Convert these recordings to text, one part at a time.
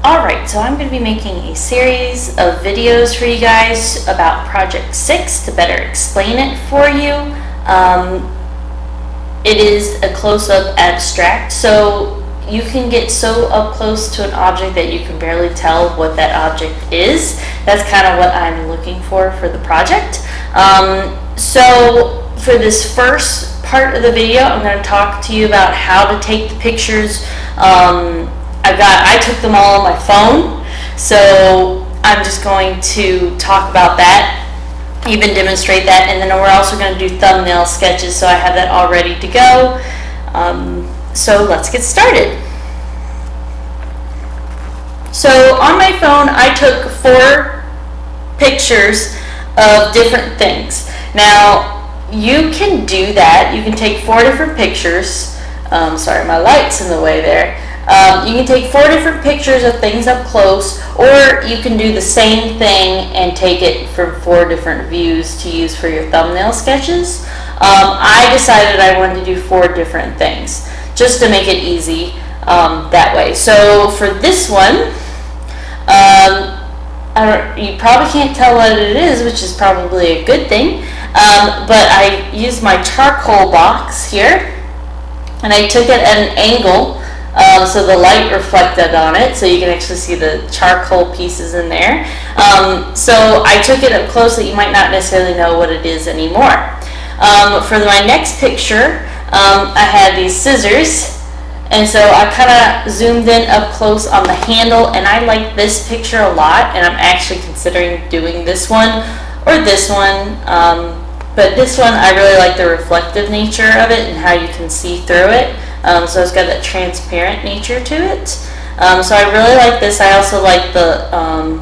Alright, so I'm going to be making a series of videos for you guys about Project 6 to better explain it for you. It is a close-up abstract, so you can get so up close to an object that you can barely tell what that object is. That's kind of what I'm looking for the project. So for this first part of the video, I'm going to talk to you about how to take the pictures. I took them all on my phone, so I'm just going to talk about that, even demonstrate that, and then we're also going to do thumbnail sketches, so I have that all ready to go. So let's get started. So on my phone, I took 4 pictures of different things. Now, you can do that. You can take 4 different pictures. Sorry, my light's in the way there. You can take 4 different pictures of things up close, or you can do the same thing and take it from 4 different views to use for your thumbnail sketches. I decided I wanted to do 4 different things, just to make it easy that way. So for this one, you probably can't tell what it is, which is probably a good thing, but I used my charcoal box here, and I took it at an angle, so the light reflected on it, so you can actually see the charcoal pieces in there. So I took it up close that you might not necessarily know what it is anymore. For my next picture, I had these scissors, and so I kind of zoomed in up close on the handle, and I like this picture a lot, and I'm actually considering doing this one or this one. But this one, I really like the reflective nature of it and how you can see through it. So it's got that transparent nature to it. So I really like this. I also like the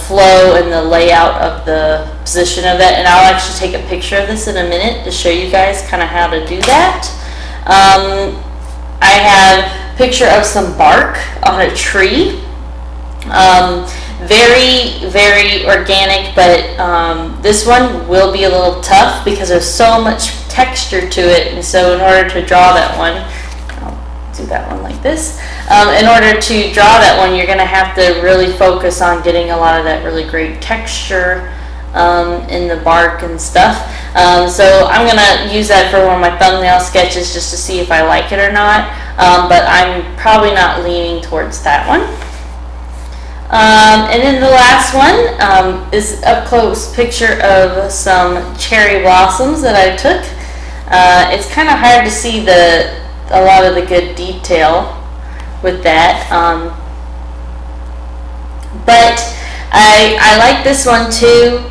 flow and the layout of the position of it. And I'll actually take a picture of this in a minute to show you guys kind of how to do that. I have a picture of some bark on a tree. Very, very organic, but this one will be a little tough because there's so much texture to it, and so in order to draw that one, I'll do that one like this. In order to draw that one, you're going to have to really focus on getting a lot of that really great texture in the bark and stuff. So I'm going to use that for one of my thumbnail sketches just to see if I like it or not, but I'm probably not leaning towards that one. And then the last one is up close picture of some cherry blossoms that I took. It's kind of hard to see a lot of the good detail with that, but I like this one too,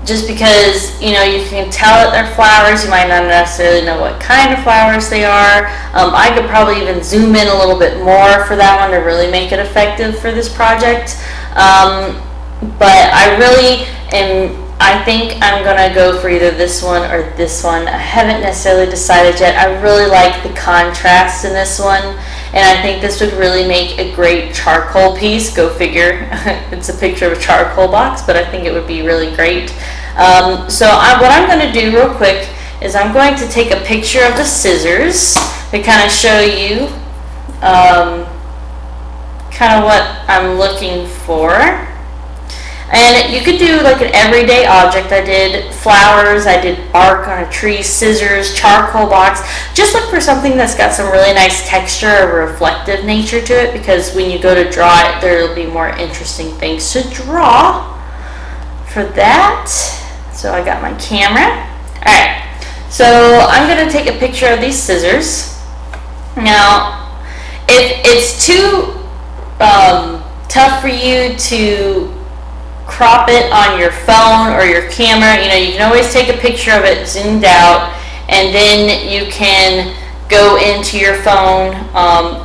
just because you can tell that they're flowers. You might not necessarily know what kind of flowers they are. I could probably even zoom in a little bit more for that one to really make it effective for this project, but I think I'm gonna go for either this one or this one. I haven't necessarily decided yet. I really like the contrast in this one, and I think this would really make a great charcoal piece. Go figure. It's a picture of a charcoal box, but I think it would be really great. So what I'm going to do real quick is I'm going to take a picture of the scissors to kind of show you kind of what I'm looking for. And you could do like an everyday object. I did flowers, I did bark on a tree, scissors, charcoal box. Just look for something that's got some really nice texture or reflective nature to it, because when you go to draw it, there will be more interesting things to draw for that. So I got my camera. Alright, so I'm going to take a picture of these scissors. Now, if it's too tough for you to crop it on your phone or your camera, you can always take a picture of it zoomed out, and then you can go into your phone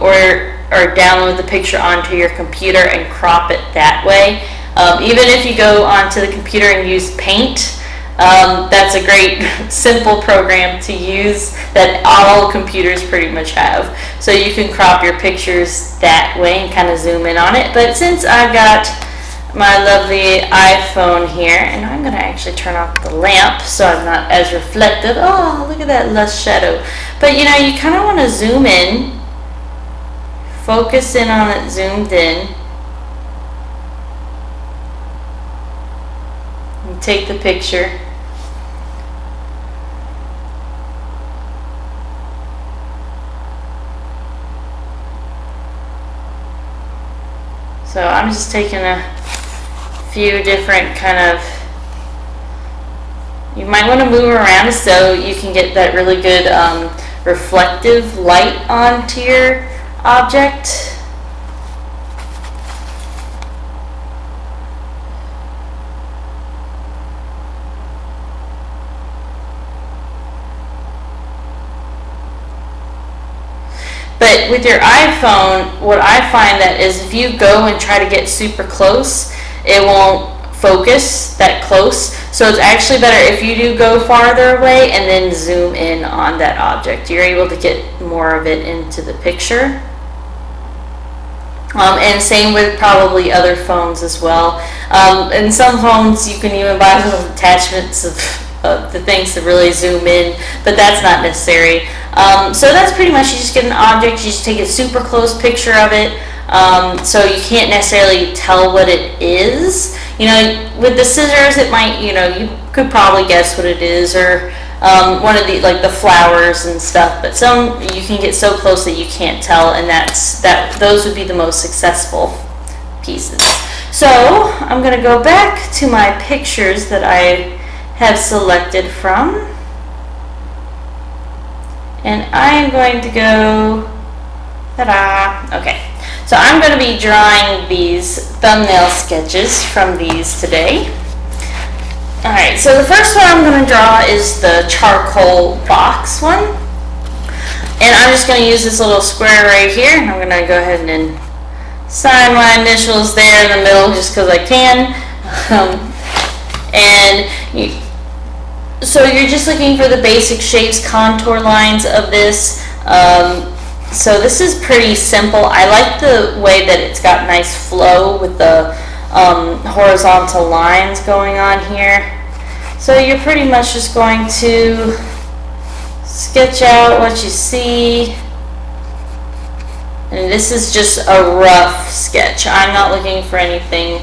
or download the picture onto your computer and crop it that way. Even if you go onto the computer and use Paint, that's a great simple program to use that all computers pretty much have. So you can crop your pictures that way and kind of zoom in on it. But since I've got my lovely iPhone here, and I'm going to actually turn off the lamp so I'm not as reflective. Oh, look at that lush shadow. But you kind of want to zoom in focus in on it zoomed in. And take the picture. So I'm just taking a few different kind of, you might want to move around so you can get that really good reflective light onto your object. But with your iPhone, what I find that is if you go and try to get super close, it won't focus that close. So it's actually better if you do go farther away and then zoom in on that object. You're able to get more of it into the picture. And same with probably other phones as well. And some phones you can even buy little attachments of the things to really zoom in, but that's not necessary. So that's pretty much, you just get an object, you just take a super close picture of it, so you can't necessarily tell what it is. You know, with the scissors, it might, you know, you could probably guess what it is, or one of the, like the flowers and stuff, but some you can get so close that you can't tell, and those would be the most successful pieces. So I'm going to go back to my pictures that I have selected from, and I am going to go, ta-da, okay. So I'm going to be drawing these thumbnail sketches from these today. Alright, so the first one I'm going to draw is the charcoal box one. And I'm just going to use this little square right here. I'm going to go ahead and sign my initials there in the middle just because I can. So you're just looking for the basic shapes, contour lines of this. So this is pretty simple. I like the way that it's got nice flow with the horizontal lines going on here. So you're pretty much just going to sketch out what you see. And this is just a rough sketch. I'm not looking for anything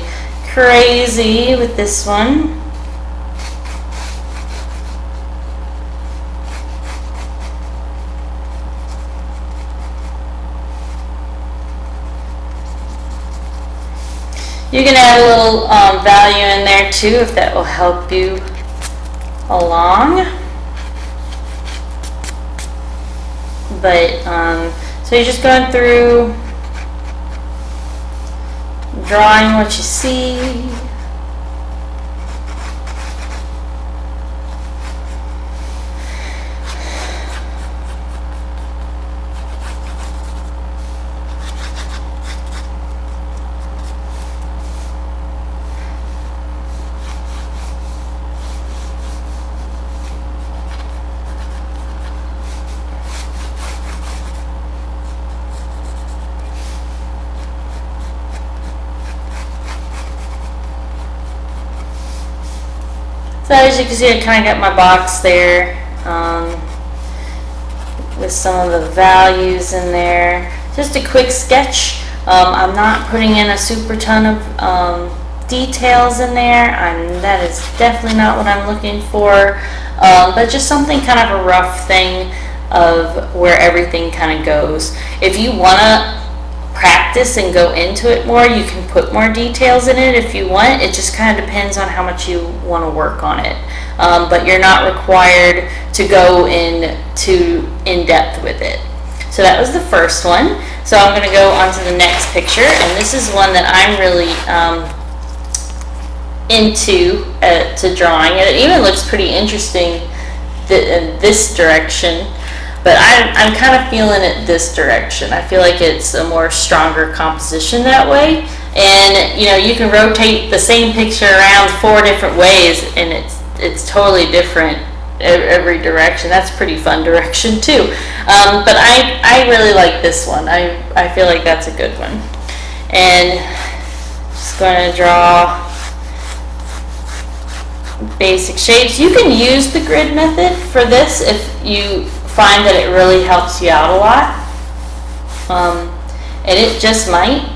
crazy with this one. You can add a little value in there too if that will help you along. But so you're just going through, drawing what you see. So as you can see, I kind of got my box there with some of the values in there. Just a quick sketch. I'm not putting in a super ton of details in there. That is definitely not what I'm looking for. But just something kind of a rough thing of where everything kind of goes. If you want to practice and go into it more, you can put more details in it if you want. It just kind of depends on how much you want to work on it, but you're not required to go in depth with it. So that was the first one. So I'm going to go on to the next picture, and this is one that I'm really into to drawing, and it even looks pretty interesting in this direction. But I'm kind of feeling it this direction. I feel like it's a more stronger composition that way. And you know, you can rotate the same picture around 4 different ways, and it's totally different every direction. That's a pretty fun direction too. But I really like this one. I feel like that's a good one. And just going to draw basic shapes. You can use the grid method for this if you find that it really helps you out a lot. and it just might.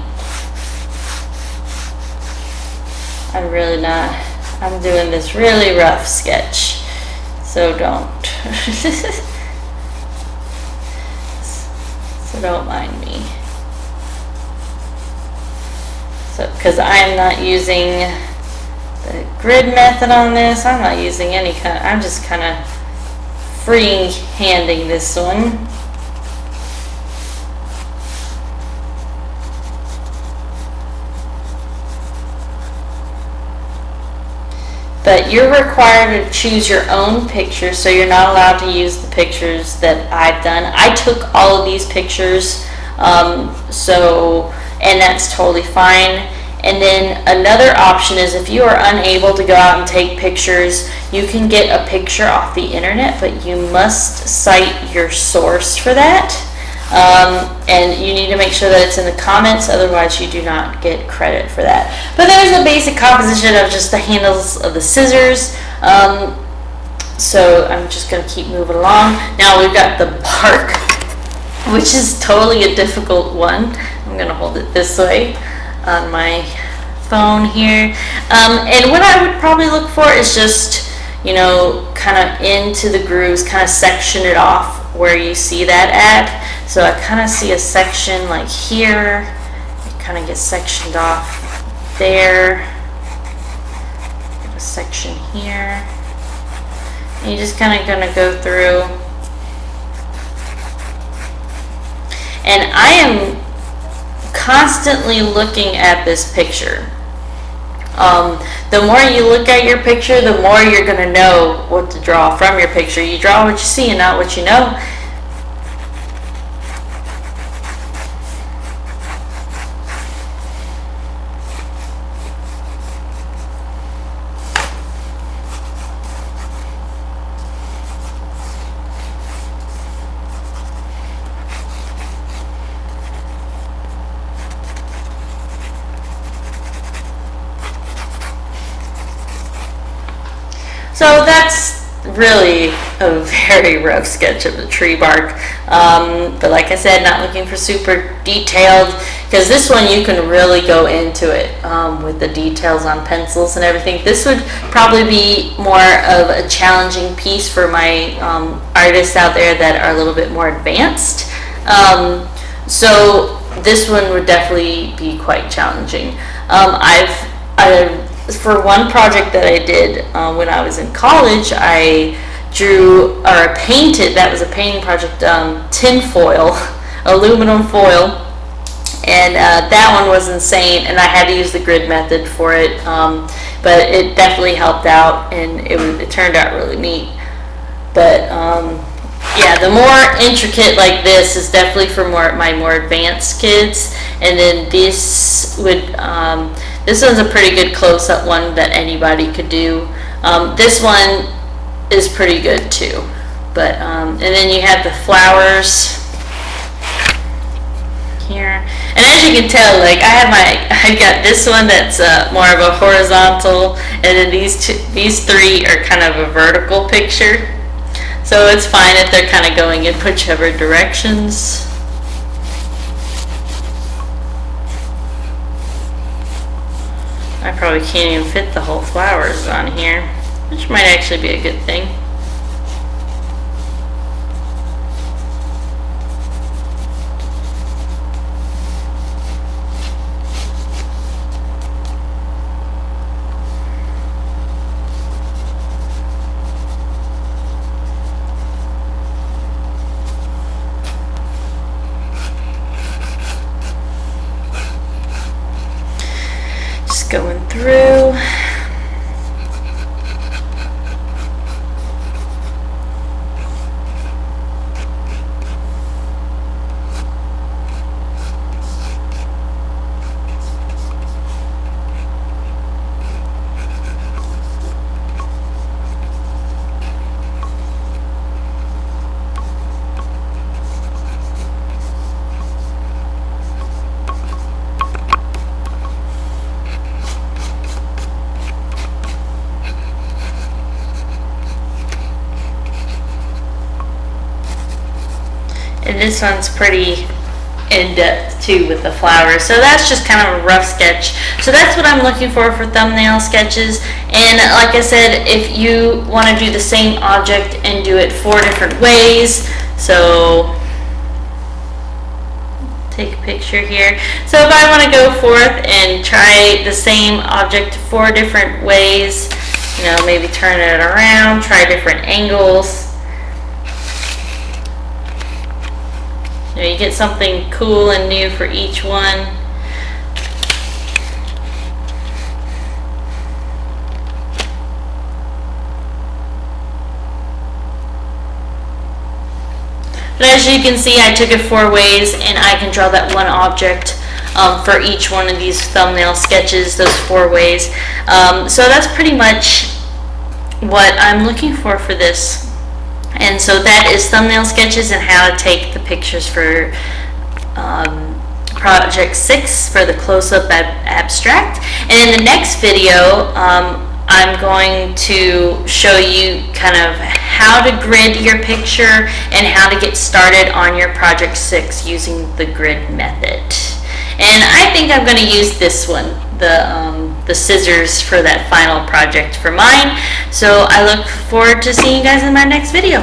I'm really not. I'm doing this really rough sketch, so don't. So don't mind me. So, because I'm not using the grid method on this, I'm not using any kind. I'm just kind of free-handing this one. But you're required to choose your own pictures, so you're not allowed to use the pictures that I've done. I took all of these pictures, and that's totally fine. And then another option is if you are unable to go out and take pictures, you can get a picture off the internet, but you must cite your source for that. And you need to make sure that it's in the comments, otherwise you do not get credit for that. But there's a basic composition of just the handles of the scissors. So I'm just going to keep moving along. Now we've got the bark, which is totally a difficult one. I'm going to hold it this way on my phone here. And what I would probably look for is just, kind of into the grooves, kind of section it off where you see that at. So I kind of see a section like here. It kind of gets sectioned off there. Get a section here. And you're just kind of going to go through. And I am constantly looking at this picture. The more you look at your picture, the more you're going to know what to draw from your picture. You draw what you see and not what you know. So that's really a very rough sketch of the tree bark. But like I said, not looking for super detailed, because this one you can really go into it with the details on pencils and everything. This would probably be more of a challenging piece for my artists out there that are a little bit more advanced. So this one would definitely be quite challenging. For one project that I did when I was in college, I drew or painted, that was a painting project, tin foil, aluminum foil, and that one was insane, and I had to use the grid method for it, but it definitely helped out, and it turned out really neat. But yeah, the more intricate like this is definitely for my more advanced kids, and then this would this one's a pretty good close-up one that anybody could do. This one is pretty good too. But and then you have the flowers here, and as you can tell, like I got this one that's more of a horizontal, and then these three are kind of a vertical picture. So it's fine if they're kind of going in whichever directions. I probably can't even fit the whole flowers on here, which might actually be a good thing. Going through. And this one's pretty in depth too with the flowers. So that's just kind of a rough sketch. So that's what I'm looking for thumbnail sketches. And like I said, if you want to do the same object and do it 4 different ways, so take a picture here. So if I want to go forth and try the same object 4 different ways, you know, maybe turn it around, try different angles. You know, you get something cool and new for each one. But as you can see, I took it 4 ways, and I can draw that one object for each one of these thumbnail sketches, those 4 ways. So that's pretty much what I'm looking for this. And so that is thumbnail sketches and how to take the pictures for project 6 for the close-up abstract. And in the next video, I'm going to show you kind of how to grid your picture and how to get started on your project 6 using the grid method. And I think I'm going to use this one, the scissors, for that final project for mine. So I look forward to seeing you guys in my next video.